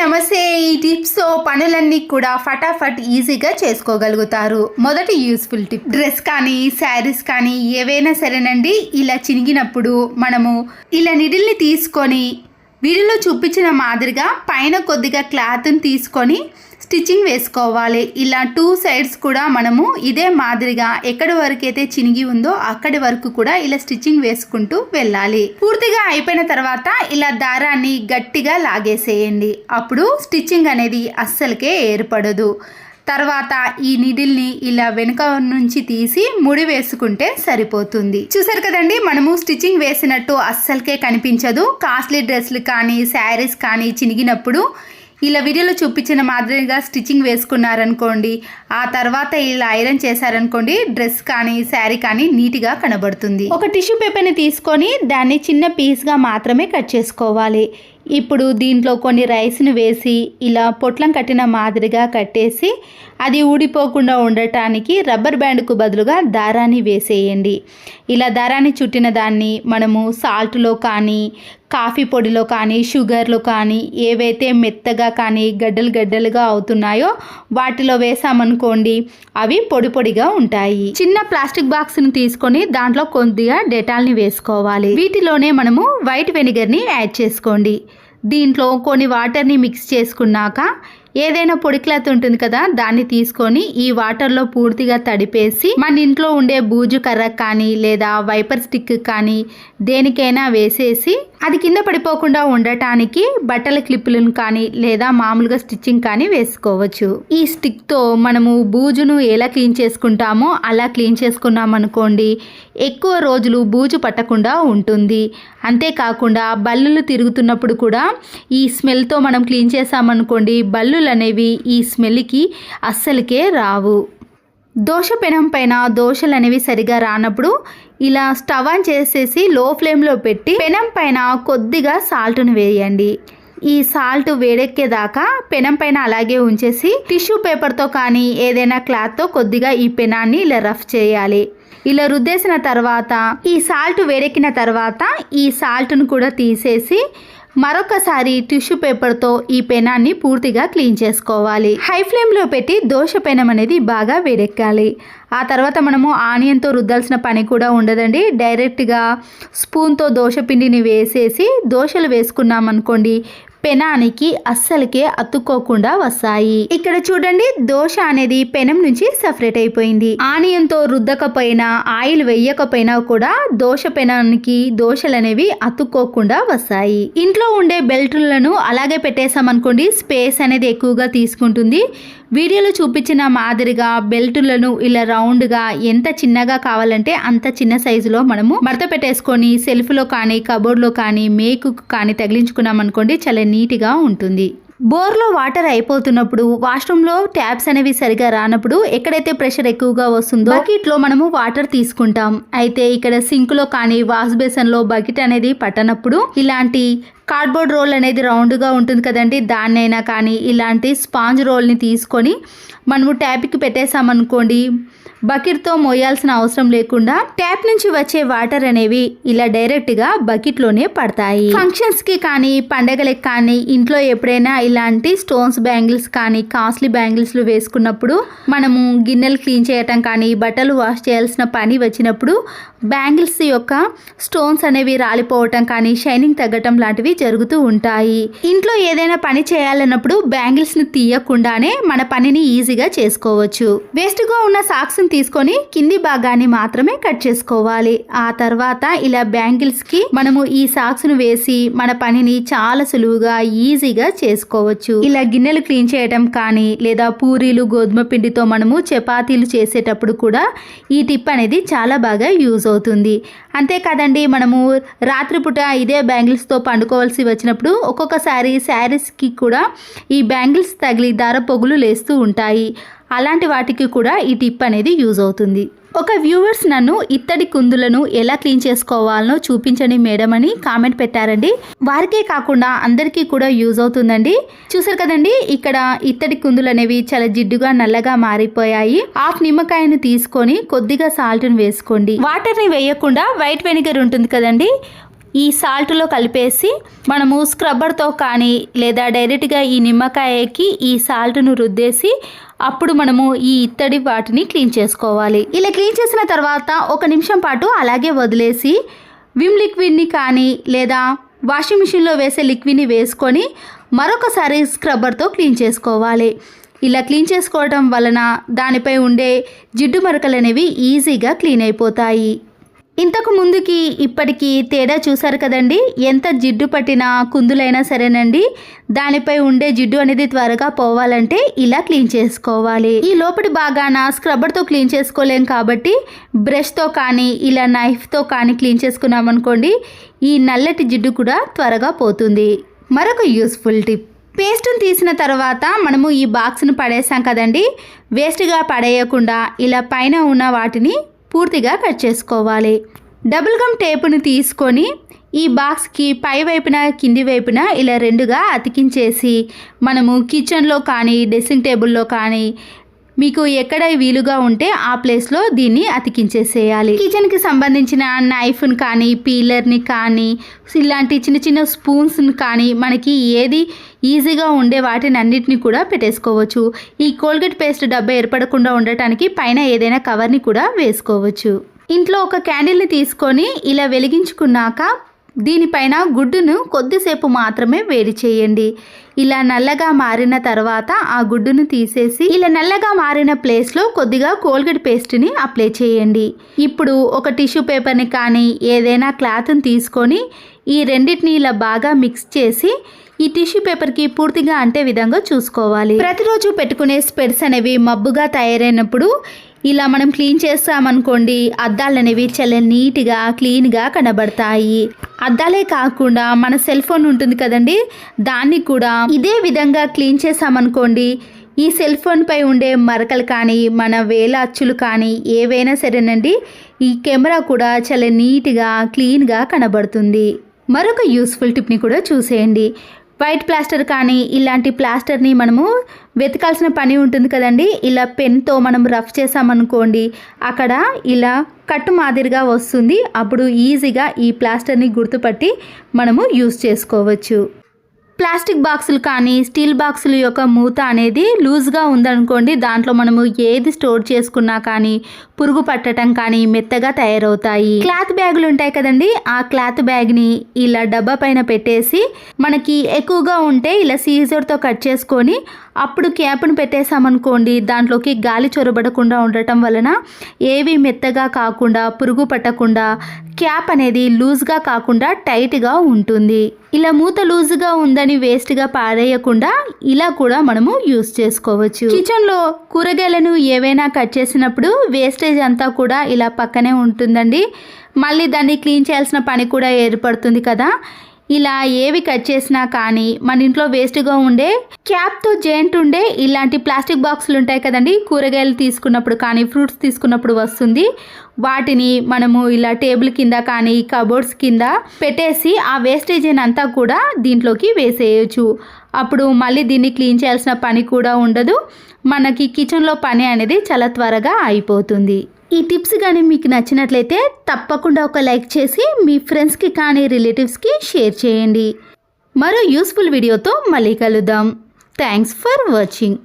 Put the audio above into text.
నమస్తే. ఈ టిప్స్తో పనులన్నీ కూడా ఫటాఫట్ ఈజీగా చేసుకోగలుగుతారు. మొదటి యూస్ఫుల్ టిప్, డ్రెస్ కానీ శారీస్ కానీ ఏవైనా సరేనండి, ఇలా చినిగినప్పుడు మనము ఇలా నిడిల్ని తీసుకొని వీడియోలో చూపించిన మాదిరిగా పైన కొద్దిగా క్లాత్ని తీసుకొని స్టిచ్చింగ్ వేసుకోవాలి. ఇలా 2 సైడ్స్ కూడా మనము ఇదే మాదిరిగా ఎక్కడి వరకు అయితే చినిగి ఉందో అక్కడి వరకు కూడా ఇలా స్టిచ్చింగ్ వేసుకుంటూ వెళ్ళాలి. పూర్తిగా అయిపోయిన తర్వాత ఇలా దారాన్ని గట్టిగా లాగేసేయండి. అప్పుడు స్టిచ్చింగ్ అనేది అస్సలకే ఏర్పడదు. తర్వాత ఈ నీడిల్ని ఇలా వెనుక నుంచి తీసి ముడి వేసుకుంటే సరిపోతుంది. చూసారు కదండి, మనము స్టిచ్చింగ్ వేసినట్టు అస్సలకే కనిపించదు. కాస్ట్లీ డ్రెస్లు కానీ శారీస్ కానీ చినిగినప్పుడు ఇలా వీడియోలో చూపించిన మాదిరిగా స్టిచ్చింగ్ వేసుకున్నారనుకోండి, ఆ తర్వాత ఇలా ఐరన్ చేశారనుకోండి, డ్రెస్ కానీ శారీ కానీ నీట్గా కనబడుతుంది. ఒక టిష్యూ పేపర్ని తీసుకొని దాన్ని చిన్న పీస్గా మాత్రమే కట్ చేసుకోవాలి. ఇప్పుడు దీంట్లో కొన్ని రైస్ని వేసి ఇలా పొట్లం కట్టిన మాదిరిగా కట్టేసి అది ఊడిపోకుండా ఉండటానికి రబ్బర్ బ్యాండ్కు బదులుగా దారాన్ని వేసేయండి. ఇలా దారాన్ని చుట్టిన దాన్ని మనము సాల్ట్లో కానీ కాఫీ పొడిలో కానీ షుగర్లో కానీ ఏవైతే మెత్తగా కానీ గడ్డలుగా అవుతున్నాయో వాటిలో వేసామనుకోండి, అవి పొడి పొడిగా ఉంటాయి. చిన్న ప్లాస్టిక్ బాక్స్ని తీసుకొని దాంట్లో కొద్దిగా డెటాల్ని వేసుకోవాలి. వీటిలోనే మనము వైట్ వెనిగర్ని యాడ్ చేసుకోండి. దీంట్లో కొన్ని వాటర్ని మిక్స్ చేసుకున్నాక ఏదైనా పొడి క్లాత్ ఉంటుంది కదా, దాన్ని తీసుకొని ఈ వాటర్లో పూర్తిగా తడిపేసి మన ఇంట్లో ఉండే బూజు కర్ర కానీ లేదా వైపర్ స్టిక్ కానీ దేనికైనా వేసేసి అది కింద పడిపోకుండా ఉండటానికి బట్టల క్లిప్పులను కానీ లేదా మామూలుగా స్టిచ్చింగ్ కానీ వేసుకోవచ్చు. ఈ స్టిక్తో మనము బూజును ఎలా క్లీన్ చేసుకుంటామో అలా క్లీన్ చేసుకున్నాం అనుకోండి, ఎక్కువ రోజులు బూజు పట్టకుండా ఉంటుంది. అంతేకాకుండా బల్లులు తిరుగుతున్నప్పుడు కూడా ఈ స్మెల్తో మనం క్లీన్ చేసామనుకోండి, బల్లులు అనేవి ఈ స్మెల్కి అస్సలకే రావు. దోశ పెనం పైన దోశలు అనేవి సరిగా రానప్పుడు ఇలా స్టవ్ ఆన్ చేసేసి లో ఫ్లేమ్లో పెట్టి పెనం పైన కొద్దిగా సాల్ట్ను వేయండి. ఈ సాల్ట్ వేడెక్కేదాకా పెనం పైన అలాగే ఉంచేసి టిష్యూ పేపర్తో కానీ ఏదైనా క్లాత్తో కొద్దిగా ఈ పెనాన్ని ఇలా రఫ్ చేయాలి. ఇలా రుద్దేసిన తర్వాత ఈ సాల్ట్ వేడెక్కిన తర్వాత ఈ సాల్ట్ను కూడా తీసేసి మరొకసారి టిష్యూ పేపర్తో ఈ పెనాన్ని పూర్తిగా క్లీన్ చేసుకోవాలి. హై ఫ్లేమ్లో పెట్టి దోశ పెనం అనేది బాగా వేడెక్కాలి. ఆ తర్వాత మనము ఆనియన్తో రుద్దాల్సిన పని కూడా ఉండదండి. డైరెక్ట్గా స్పూన్తో దోశ పిండిని వేసేసి దోశలు వేసుకున్నాం అనుకోండి, పెనానికి అస్సలకే అతుక్కోకుండా వస్తాయి. ఇక్కడ చూడండి, దోశ అనేది పెనం నుంచి సపరేట్ అయిపోయింది. ఆనియన్తో రుద్దకపోయినా ఆయిల్ వేయకపోయినా కూడా దోశ పెనానికి దోశలు అనేవి అతుక్కోకుండా వస్తాయి. ఇంట్లో ఉండే బెల్టులను అలాగే పెట్టేసామనుకోండి, స్పేస్ అనేది ఎక్కువగా తీసుకుంటుంది. వీడియోలో చూపించిన మాదిరిగా బెల్టులను ఇలా రౌండ్గా ఎంత చిన్నగా కావాలంటే అంత చిన్న సైజులో మనము మడత పెట్టేసుకొని సెల్ఫ్లో కానీ కబోర్డ్లో కానీ మేకు కానీ తగిలించుకున్నాం అనుకోండి, చాలా నీట్గా ఉంటుంది. బోర్లో వాటర్ అయిపోతున్నప్పుడు, వాష్రూమ్లో ట్యాప్స్ అనేవి సరిగా రానప్పుడు ఎక్కడైతే ప్రెషర్ ఎక్కువగా వస్తుందో బకెట్లో మనము వాటర్ తీసుకుంటాం. అయితే ఇక్కడ సింక్లో కానీ వాష్ బేసిన్లో బకెట్ అనేది పట్టనప్పుడు ఇలాంటి కార్డ్బోర్డ్ రోల్ అనేది రౌండ్గా ఉంటుంది కదండి, దాన్నైనా కానీ ఇలాంటి స్పాంజ్ రోల్ని తీసుకొని మనము ట్యాప్కి పెట్టేసామనుకోండి, బకెట్తో మోయాల్సిన అవసరం లేకుండా ట్యాప్ నుంచి వచ్చే వాటర్ అనేవి ఇలా డైరెక్ట్గా బకెట్లోనే పడతాయి. ఫంక్షన్స్కి కానీ పండగలకి కానీ ఇంట్లో ఎప్పుడైనా ఇలాంటి స్టోన్స్ బ్యాంగిల్స్ కానీ కాస్ట్లీ బ్యాంగిల్స్లు వేసుకున్నప్పుడు మనము గిన్నెలు క్లీన్ చేయటం కానీ బట్టలు వాష్ చేయాల్సిన పని వచ్చినప్పుడు బ్యాంగిల్స్ యొక్క స్టోన్స్ అనేవి రాలిపోవటం కానీ షైనింగ్ తగ్గటం లాంటివి జరుగుతూ ఉంటాయి. ఇంట్లో ఏదైనా పని చేయాలన్నప్పుడు బ్యాంగిల్స్ని తీయకుండానే మన పనిని ఈజీగా చేసుకోవచ్చు. వేస్ట్గా ఉన్న సాక్స్ని తీసుకొని కింది భాగాన్ని మాత్రమే కట్ చేసుకోవాలి. ఆ తర్వాత ఇలా బ్యాంగిల్స్కి మనము ఈ సాక్స్ను వేసి మన పనిని చాలా సులువుగా ఈజీగా చేసుకోవచ్చు. ఇలా గిన్నెలు క్లీన్ చేయడం కానీ లేదా పూరీలు గోధుమ పిండితో మనము చపాతీలు చేసేటప్పుడు కూడా ఈ టిప్ అనేది చాలా బాగా యూజ్ అవుతుంది. అంతేకాదండి, మనము రాత్రిపూట ఇదే బ్యాంగిల్స్తో పండుకోవాల్సి వచ్చినప్పుడు ఒక్కొక్కసారి శారీస్కి కూడా ఈ బ్యాంగిల్స్ తగిలి దార పొగులు లేస్తూ ఉంటాయి. అలాంటి వాటికి కూడా ఈ టిప్ అనేది యూజ్ అవుతుంది. ఒక వ్యూవర్స్ నన్ను ఇత్తడి కుందులను ఎలా క్లీన్ చేసుకోవాలనో చూపించండి మేడం అని కామెంట్ పెట్టారండి. వారికే కాకుండా అందరికీ కూడా యూజ్ అవుతుందండి. చూసారు కదండి, ఇక్కడ ఇత్తడి కుందులు అనేవి చాలా జిడ్డుగా నల్లగా మారిపోయాయి. హాఫ్ నిమ్మకాయను తీసుకొని కొద్దిగా సాల్ట్ని వేసుకోండి. వాటర్ని వేయకుండా వైట్ వెనిగర్ ఉంటుంది కదండి, ఈ సాల్ట్లో కలిపేసి మనము స్క్రబ్బర్తో కానీ లేదా డైరెక్ట్గా ఈ నిమ్మకాయకి ఈ సాల్ట్ను రుద్దేసి అప్పుడు మనము ఈ ఇత్తడి వాటిని క్లీన్ చేసుకోవాలి. ఇలా క్లీన్ చేసిన తర్వాత 1 నిమిషం పాటు అలాగే వదిలేసి విమ్ లిక్విడ్ని కానీ లేదా వాషింగ్ మిషన్లో వేసే లిక్విడ్ని వేసుకొని మరొకసారి స్క్రబ్బర్తో క్లీన్ చేసుకోవాలి. ఇలా క్లీన్ చేసుకోవడం వలన దానిపై ఉండే జిడ్డు మరకలు అనేవి ఈజీగా క్లీన్ అయిపోతాయి. ఇంతకు ముందుకి ఇప్పటికీ తేడా చూసారు కదండి. ఎంత జిడ్డు పట్టిన కుందులైనా సరేనండి, దానిపై ఉండే జిడ్డు అనేది త్వరగా పోవాలంటే ఇలా క్లీన్ చేసుకోవాలి. ఈ లోపటి భాగాన స్క్రబ్బర్తో క్లీన్ చేసుకోలేం కాబట్టి బ్రష్తో కానీ ఇలా నైఫ్తో కానీ క్లీన్ చేసుకున్నామనుకోండి, ఈ నల్లటి జిడ్డు కూడా త్వరగా పోతుంది. మరొక యూస్ఫుల్ టిప్, పేస్ట్ని తీసిన తర్వాత మనము ఈ బాక్స్ను పడేసాం కదండి, వేస్ట్గా పడేయకుండా ఇలా పైన ఉన్న వాటిని పూర్తిగా కట్ చేసుకోవాలి. డబుల్ గమ్ టేపుని తీసుకొని ఈ బాక్స్కి పై వైపున కింది వైపున ఇలా 2గా అతికించేసి మనము కిచెన్లో కానీ డ్రెస్సింగ్ టేబుల్లో కానీ మీకు ఎక్కడ వీలుగా ఉంటే ఆ ప్లేస్లో దీన్ని అతికించేసేయాలి. కిచెన్కి సంబంధించిన నైఫ్ని కానీ పీలర్ని కానీ ఇలాంటి చిన్న చిన్న స్పూన్స్ని కానీ మనకి ఏది ఈజీగా ఉండే వాటిని అన్నిటిని కూడా పెట్టేసుకోవచ్చు. ఈ కోల్గేట్ పేస్ట్ డబ్బా ఏర్పడకుండా ఉండటానికి పైన ఏదైనా కవర్ని కూడా వేసుకోవచ్చు. ఇంట్లో ఒక క్యాండిల్ని తీసుకొని ఇలా వెలిగించుకున్నాక దీనిపైన గుడ్డును కొద్దిసేపు మాత్రమే వేడి చేయండి. ఇలా నల్లగా మారిన తర్వాత ఆ గుడ్డును తీసేసి ఇలా నల్లగా మారిన ప్లేస్లో కొద్దిగా కోల్గేట్ పేస్ట్ని అప్లై చేయండి. ఇప్పుడు ఒక టిష్యూ పేపర్ని కానీ ఏదైనా క్లాత్ని తీసుకొని ఈ రెండింటిని ఇలా బాగా మిక్స్ చేసి ఈ టిష్యూ పేపర్కి పూర్తిగా అంటే విధంగా చూసుకోవాలి. ప్రతిరోజు పెట్టుకునే స్పెడ్స్ అనేవి మబ్బుగా తయారైనప్పుడు ఇలా మనం క్లీన్ చేస్తామనుకోండి, అద్దాలు అనేవి చాలా నీట్గా క్లీన్గా కనబడతాయి. అద్దాలే కాకుండా మన సెల్ ఫోన్ ఉంటుంది కదండి, దాన్ని కూడా ఇదే విధంగా క్లీన్ చేసామనుకోండి, ఈ సెల్ ఫోన్ పై ఉండే మరకలు కానీ మన వేల అచ్చులు కానీ ఏవైనా సరేనండి, ఈ కెమెరా కూడా చాలా నీట్గా క్లీన్గా కనబడుతుంది. మరొక యూస్ఫుల్ టిప్ని కూడా చూసేయండి. వైట్ ప్లాస్టర్ కానీ ఇలాంటి ప్లాస్టర్ని మనము వెతకాల్సిన పని ఉంటుంది కదండి, ఇలా పెన్తో మనం రఫ్ చేసామనుకోండి అక్కడ ఇలా కట్టు మాదిరిగా వస్తుంది. అప్పుడు ఈజీగా ఈ ప్లాస్టర్ని గుర్తుపట్టి మనము యూస్ చేసుకోవచ్చు. ప్లాస్టిక్ బాక్సులు కానీ స్టీల్ బాక్సుల యొక్క మూత అనేది లూజ్గా ఉందనుకోండి, దాంట్లో మనము ఏది స్టోర్ చేసుకున్నా కానీ పురుగు పట్టడం కానీ మెత్తగా తయారవుతాయి. క్లాత్ బ్యాగులు ఉంటాయి కదండి, ఆ క్లాత్ బ్యాగ్ని ఇలా డబ్బా పైన పెట్టేసి మనకి ఎక్కువగా ఉంటే ఇలా సీజర్తో కట్ చేసుకొని అప్పుడు క్యాప్ను పెట్టేసామనుకోండి, దాంట్లోకి గాలి చొరబడకుండా ఉండటం వలన ఏవి మెత్తగా కాకుండా పురుగు పట్టకుండా క్యాప్ అనేది లూజ్గా కాకుండా టైట్గా ఉంటుంది. ఇలా మూత లూజ్గా ఉందని వేస్ట్గా పారేయకుండా ఇలా కూడా మనము యూస్ చేసుకోవచ్చు. కిచెన్లో కూరగాయలను ఏవైనా కట్ చేసినప్పుడు వేస్టేజ్ అంతా కూడా ఇలా పక్కనే ఉంటుందండి, మళ్ళీ దాన్ని క్లీన్ చేయాల్సిన పని కూడా ఏర్పడుతుంది కదా. ఇలా ఏవి కట్ చేసినా కానీ మన ఇంట్లో వేస్ట్గా ఉండే క్యాప్తో జాయింట్ ఉండే ఇలాంటి ప్లాస్టిక్ బాక్సులు ఉంటాయి కదండి, కూరగాయలు తీసుకున్నప్పుడు కానీ ఫ్రూట్స్ తీసుకున్నప్పుడు వస్తుంది, వాటిని మనము ఇలా టేబుల్ కింద కానీ కబోర్డ్స్ కింద పెట్టేసి ఆ వేస్టేజ్ అంతా కూడా దీంట్లోకి వేసేయచ్చు. అప్పుడు మళ్ళీ దీన్ని క్లీన్ చేయాల్సిన పని కూడా ఉండదు, మనకి కిచెన్లో పని అనేది చాలా త్వరగా అయిపోతుంది. ఈ టిప్స్ కానీ మీకు నచ్చినట్లయితే తప్పకుండా ఒక లైక్ చేసి మీ ఫ్రెండ్స్కి కానీ రిలేటివ్స్కి షేర్ చేయండి. మరో యూస్ఫుల్ వీడియోతో మళ్ళీ కలుద్దాం. Thanks for watching.